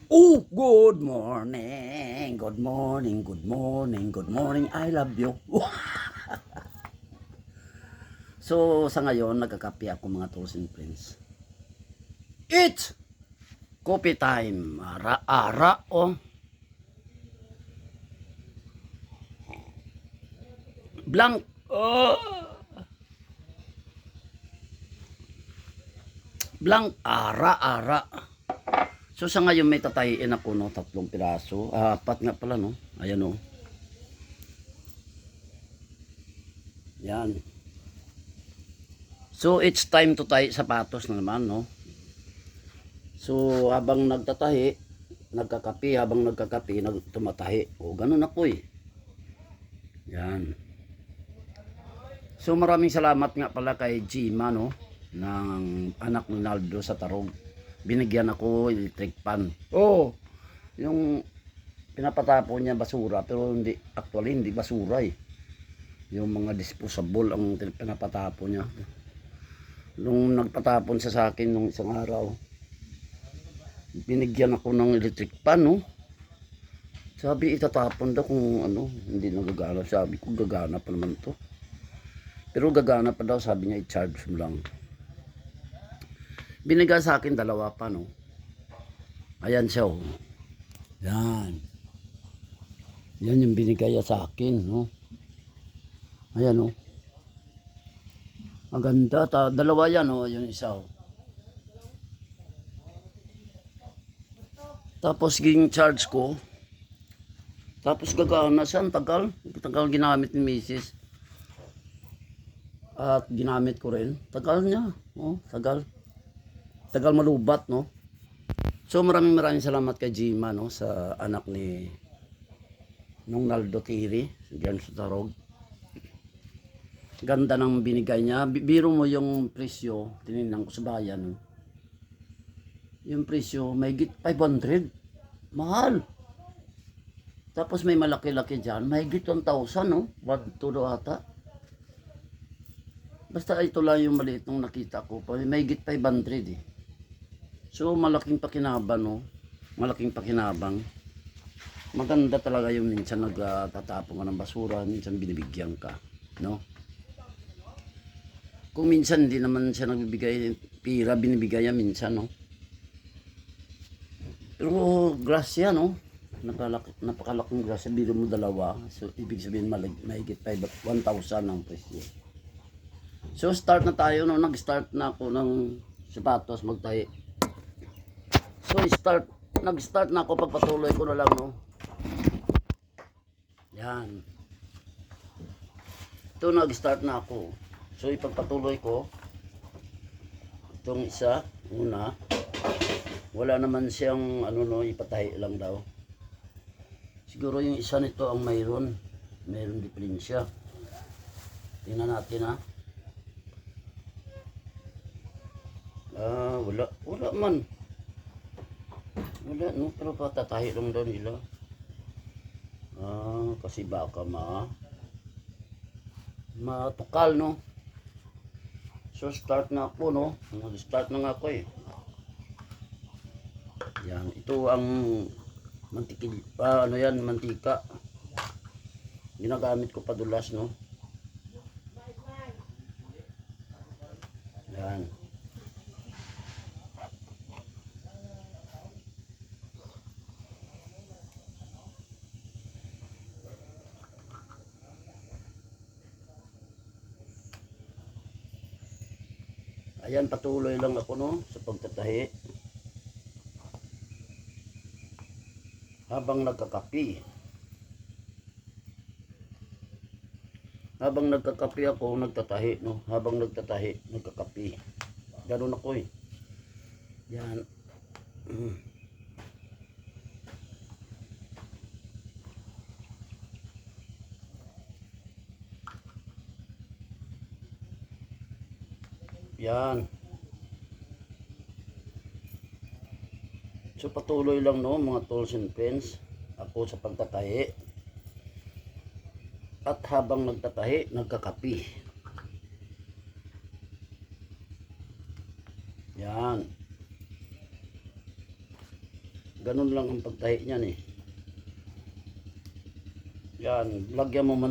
Oh, good morning. Good morning. Good morning. Good morning. I love you. So, sa ngayon, nagkakape ako mga tools and friends. It's coffee time. Ara-ara, oh. Blank. Oh. Blank. Ara-ara. So, sa ngayon, may tatayin ako, no? 3 piraso. 4 nga pala, no? Ayan, no? Yan. So, it's time to tie sapatos na naman, no? So, habang nagtatahi, nagkakapi, habang nagkakapi, tumatahi. O, ganun ako eh. Yan. So, maraming salamat nga pala kay Gima, no? Ng anak ni Naldo sa Tarog. Binigyan ako electric pan. Oh, yung pinapatapon niya basura, pero hindi, actually hindi basura eh. Yung mga disposable ang pinapatapon niya. Nung nagpatapon siya sa akin nung isang araw, binigyan ako ng electric pan, no? Sabi itatapon daw kung ano, hindi nagagana. Sabi ko gagana pa naman to. Pero gagana pa daw, sabi niya i-charge mo lang. Binigay sa akin 2 pa, no? Ayan siya, oh. Yan. Yan yung binigay sa akin, no? Ayan, oh. Ang ganda. 2 yan, oh. Yung isa, oh. Tapos ging charge ko. Tapos gagana siya. Ang tagal. Tagal ginamit ni Mrs. At ginamit ko rin. Tagal niya. Oh, tagal. Tagal malubat, no? So maraming salamat kay Gima, no? Sa anak ni nung Naldo Tiri. Diyan sa Tarog. Ganda ng binigay niya. Biro mo yung presyo. Tinignan ko sa bayan, no? Yung presyo, may 500. Mahal. Tapos may malaki-laki dyan. May 1,000, no? 1,2 ata. Basta ito lang yung maliit nung nakita ko. May 500 eh. So malaking pakinabang, no? Malaking pakinabang. Maganda talaga yung minsan nagtatapon ka ng basura. Minsan binibigyan ka, no? Kung minsan hindi naman siya nagbibigay pira, binibigay minsan, no? Pero grasya, no? Napakalaking grasya. Biro mo 2. So ibig sabihin mahigit 1,000 ang presyo. So start na tayo, no? Nag-start na ako ng sapatos magtahi. So nag-start na ako, pagpatuloy ko na lang, no? Yan. Ito nag-start na ako. So ipagpatuloy ko. Itong isa, una. Wala naman siyang ano, no, ipatahi lang daw. Siguro yung isa nito ang mayroon diferensya. Tingnan natin, ha. Wala man. Wala, no, pero patatahi lang daw nila. Kasi baka matukal, no. So start na ako, no. Start na nga ako eh. Yan, ito ang mantikil, ano yan, mantika. Ginagamit ko padulas, no. Yan. Ayan, patuloy lang ako, no, sa pagtatahi. Habang nagkakapi. Habang nagkakapi ako, nagtatahi, no. Habang nagtatahi, nagkakapi. Ganun ako eh. Yan. Yan. So patuloy lang, no, mga tools and friends, ako sa pagtatahi. At habang nagtatahi, nagkakapi. Yan. Ganun lang ang pagtahi niyan eh. Yan, lagyan mo man